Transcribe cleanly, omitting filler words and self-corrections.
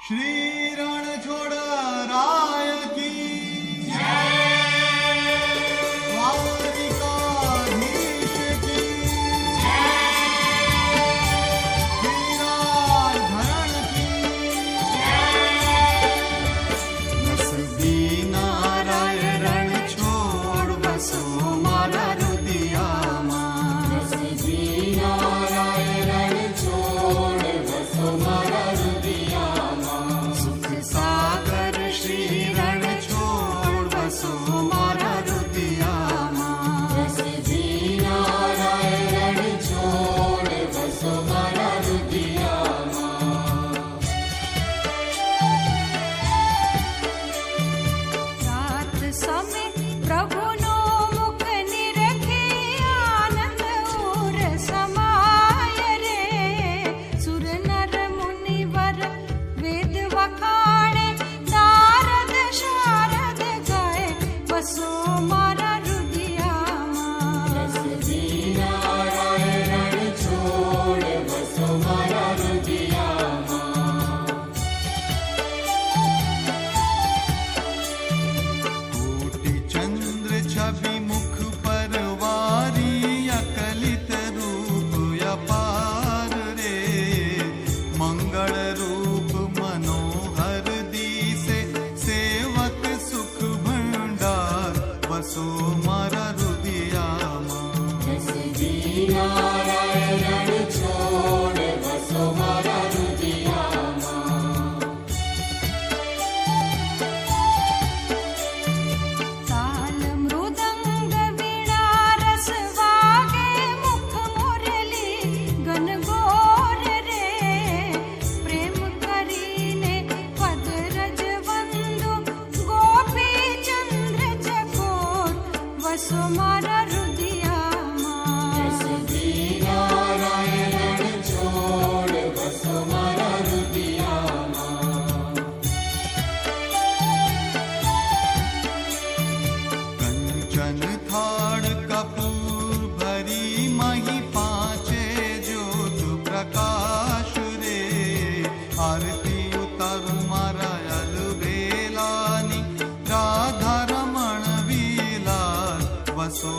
श्री रणछोड़ राय की द्वारिकाधीश की वीराधरण की नसबी नाराय रणछोड़ बसो मारा रुदियाમાં नसबी नाराय रणछोड़ बसो मारा रुदियाમાં सुख सागर श्री रणछोड़ बसो मारा रुदियाમાં नसबी नाराय रणछोड़ बसो मारा रुदियाમાં रात समय प्रभुनो मुख निरखे आनंद उर समाय रे सुर नर मुनिवर वेद वखाणे नारद शारद गाय बसो मारा रुदियाમાં नसबी नाराय रणछोड़ बसो मारा रुदियाમાં कोटि चंद्र छवि मुख पर वारी अकलित रूप अपार रे मंगल रूप मनोहर दिसे सेवक सुख भंडार बसो मारा रुदियाમાં नसबी नाराय रणछोड़ बसो मारा रुदियाમાં ताल मृदंग वीणा रस वागे मुख मुरली गनगोर रे प्रेम करीने पद रज वंदु गोपी चंद्र चकोर वसो मारा रुदियाમાં नसबी नाराय रणछोड़ बसो मारा रुदियाમાં कंचन थाड़ कपूर भरी मही पांचे ज्योत प्रकाश रे आरती उतारू मारा अलबेलानी राधा रमण विलास वसो